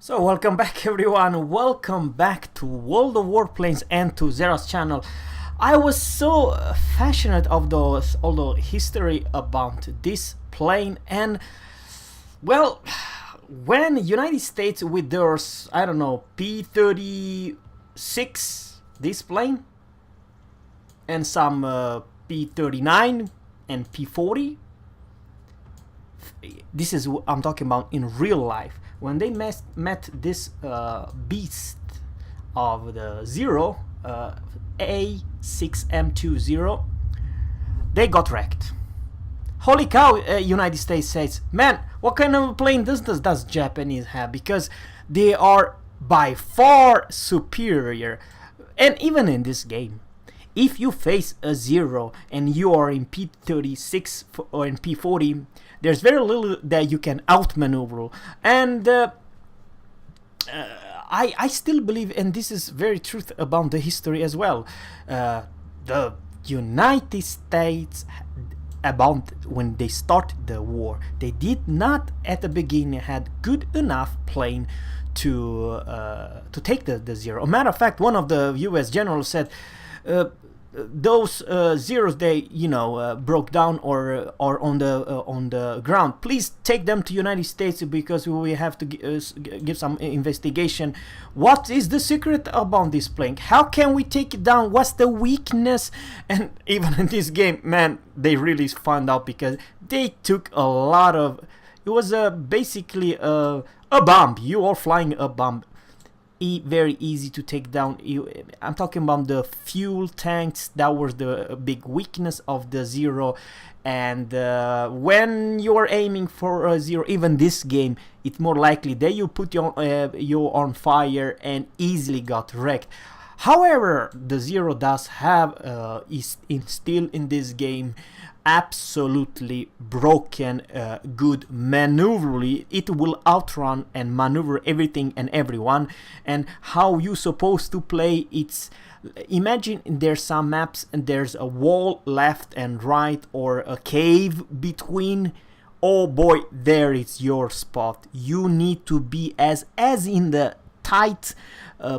So welcome back everyone, welcome back to World of Warplanes and to Zerra's channel. I was so passionate of all the history about this plane, and well, when United States with their, I don't know, P-36, this plane, and some P-39 and P-40, this is what I'm talking about in real life. When they met this beast of the Zero, A6M20, they got wrecked. Holy cow, United States says, man, what kind of a plane does Japanese have? Because they are by far superior. And even in this game, if you face a Zero and you are in P-36 or in P-40, there's very little that you can outmaneuver. And I still believe, and this is very truth about the history as well, the United States, about when they started the war, they did not at the beginning had good enough plane to take the Zero. A matter of fact, one of the U.S. generals said, those Zeros they broke down or on the ground, please take them to United States because we have to give some investigation. What is the secret about this plane? How can we take it down? What's the weakness? And even in this game, man, they really found out, because they took a lot of, it was basically a bomb. You are flying a bomb. Very easy to take down. I'm talking about the fuel tanks. That was the big weakness of the Zero. And when you're aiming for a Zero, even this game, it's more likely that you put you on fire and easily got wrecked. However, the Zero does have is still in this game absolutely broken good maneuverably. It will outrun and maneuver everything and everyone. And how you supposed to play, it's, imagine there's some maps and there's a wall left and right or a cave between. Oh boy, there is your spot. You need to be as in the tight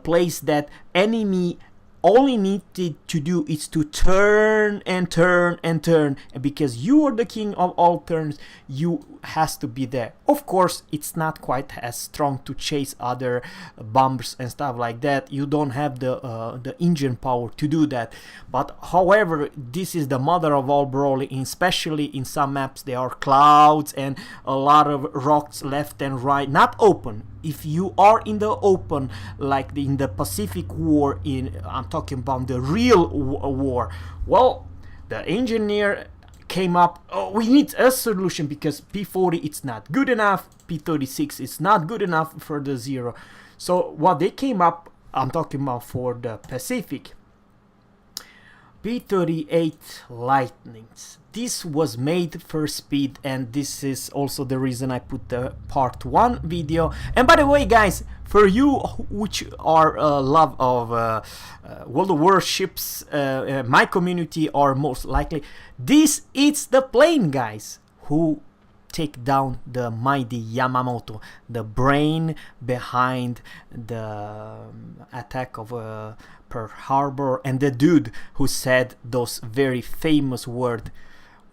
place that enemy only needed to do is to turn and turn and turn, and because you are the king of all turns, you has to be there. Of course, it's not quite as strong to chase other bombers and stuff like that. You don't have the engine power to do that. But however, this is the mother of all brawling, especially in some maps. There are clouds and a lot of rocks left and right, not open. If you are in the open, like in the Pacific War, I'm talking about the real war, well, the engineer came up, oh, we need a solution, because P-40 it's not good enough, P-36 is not good enough for the Zero. So what they came up, I'm talking about for the Pacific, P-38 Lightnings. This was made for speed, and this is also the reason I put the part 1 video. And by the way, guys, for you which are love of World of Warships, my community are most likely, this is the plane, guys, who take down the mighty Yamamoto, the brain behind the attack of Pearl Harbor, and the dude who said those very famous words,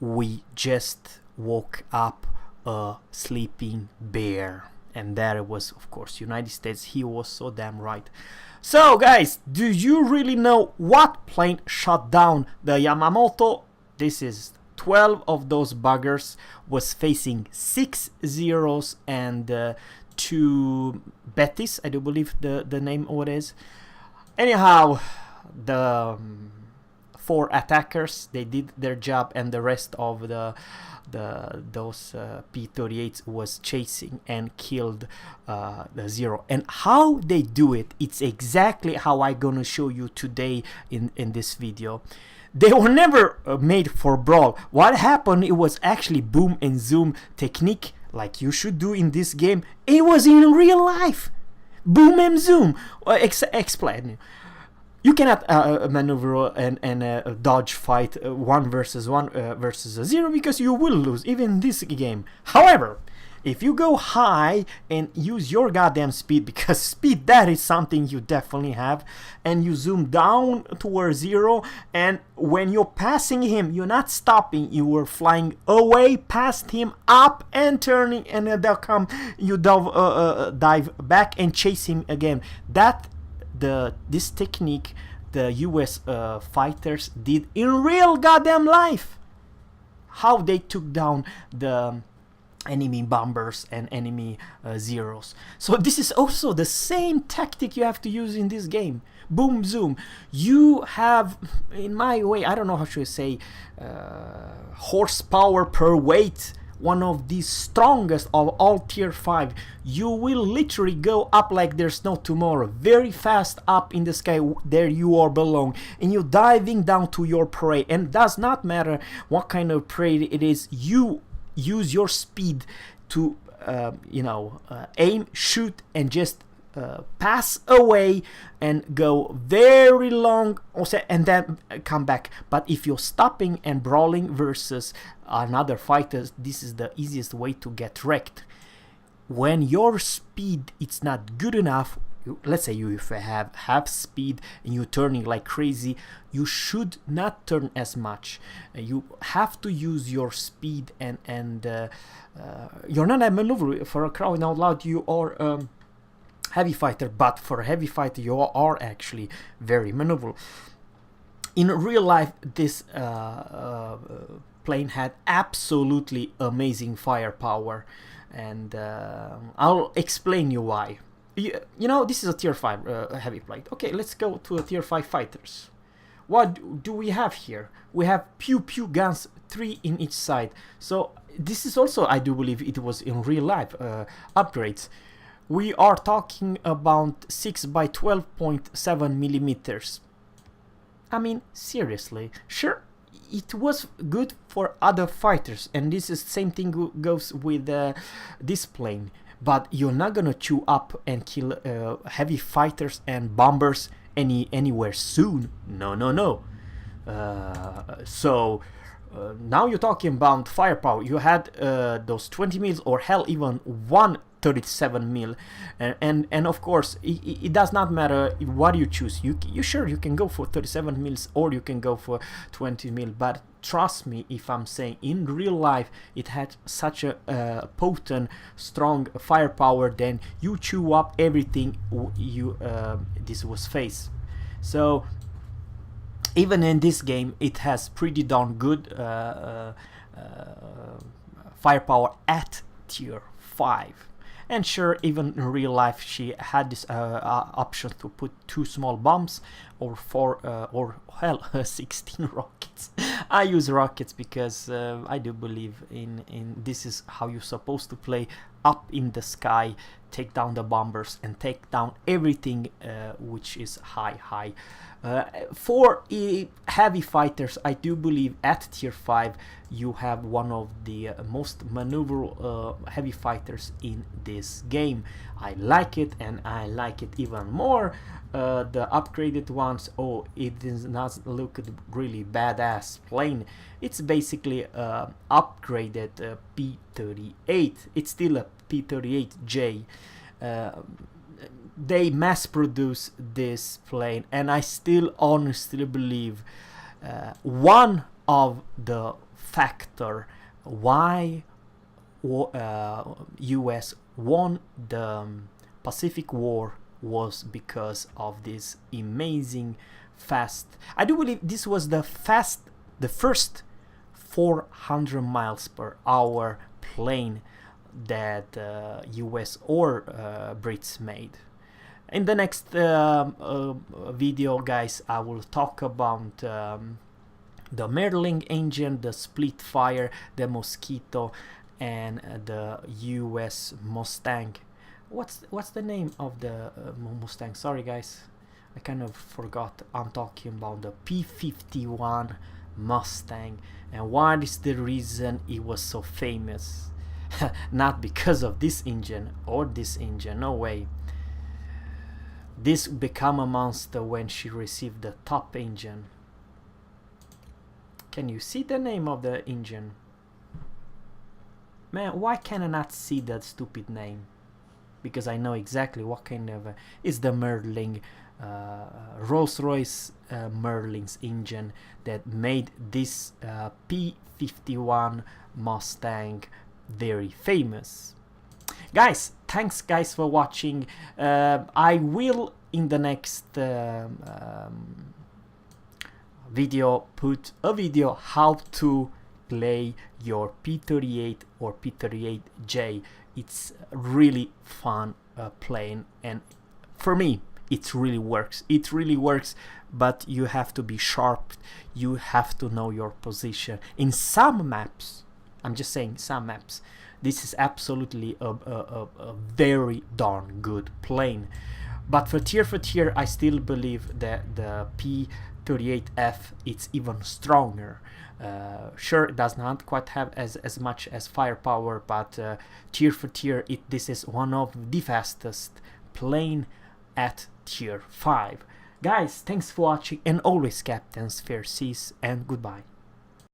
"We just woke up a sleeping bear." And that it was, of course, United States. He was so damn right. So guys, do you really know what plane shot down the Yamamoto? This is 12 of those buggers was facing 6 Zeros and 2 Betis, I do believe the name of it is. Anyhow, the 4 attackers, they did their job, and the rest of those P-38s was chasing and killed the Zero. And how they do it, it's exactly how I'm gonna show you today in this video. They were never made for brawl. What happened, it was actually boom and zoom technique, like you should do in this game. It was in real life. Boom and zoom. Explain. You cannot maneuver and dodge fight 1 versus 1 versus a Zero, because you will lose even in this game. However, If you go high and use your goddamn speed, because speed, that is something you definitely have, and you zoom down towards zero, and when you're passing him, you're not stopping, you are flying away past him, up and turning, and then they'll come, you dive back and chase him again. This technique the US fighters did in real goddamn life. How they took down the enemy bombers and enemy Zeros. So this is also the same tactic you have to use in this game. Boom, zoom. You have, in my way, I don't know how should I say, horsepower per weight, one of the strongest of all tier 5. You will literally go up like there's no tomorrow, very fast up in the sky. There you are belong, and you're diving down to your prey, and does not matter what kind of prey it is. You use your speed to aim, shoot, and just pass away and go very long, and then come back. But if you're stopping and brawling versus another fighter, this is the easiest way to get wrecked. When your speed it's not good enough, let's say you if you have half speed and you're turning like crazy, you should not turn as much. You have to use your speed, and you're not a maneuver for a crowd out loud. You are heavy fighter, but for a heavy fighter you are actually very maneuverable. In real life, this plane had absolutely amazing firepower, and I'll explain you why. You know, this is a tier 5 heavy plane. Okay, let's go to a tier 5 fighters. What do we have here? We have pew pew guns, 3 in each side. So this is also, I do believe it was in real life upgrades. We are talking about 6 by 12.7 millimeters. I mean, seriously, sure, it was good for other fighters, and this is same thing goes with this plane. But you're not gonna chew up and kill heavy fighters and bombers anywhere soon. No, no, no. Now you're talking about firepower. You had those 20 mils, or hell, even 137 mil, and of course it does not matter what you choose. You sure you can go for 37 mils or you can go for 20 mil, but trust me if I'm saying in real life it had such a potent, strong firepower, then you chew up everything this was face. So even in this game it has pretty darn good firepower at tier 5. And sure, even in real life she had this option to put 2 small bombs or 4 or hell 16 rockets. I use rockets because I do believe in this is how you're supposed to play, up in the sky, take down the bombers and take down everything which is high. For heavy fighters, I do believe at tier 5 you have one of the most maneuverable heavy fighters in this game. I like it, and I like it even more the upgraded ones. Oh, it does not look really badass plane. It's basically upgraded P-38. It's still a P-38J. They mass produce this plane, and I still honestly believe one of the factor why US won the Pacific War was because of this amazing fast. I do believe this was the first 400 miles per hour plane that US or Brits made. In the next video, guys, I will talk about the Merlin engine, the Splitfire, the Mosquito, and the US Mustang. What's the name of the Mustang? Sorry, guys, I kind of forgot. I'm talking about the P-51 Mustang, and what is the reason it was so famous? Not because of this engine or this engine, no way. This became a monster when she received the top engine. Can you see the name of the engine? Man, why can I not see that stupid name? Because I know exactly what kind of is the Merlin, Rolls-Royce Merlin's engine that made this P51 Mustang very famous. Guys, thanks guys for watching. I will in the next video put a video how to play your P38 or P38J. It's really fun playing, and for me it really works. It really works, but you have to be sharp. You have to know your position. In some maps, I'm just saying some maps, this is absolutely a very darn good plane. But for tier, I still believe that the P38F it's even stronger. Sure, it does not quite have as much as firepower, but tier, this is one of the fastest plane at tier 5. Guys, thanks for watching, and always captains, fair seas, and goodbye.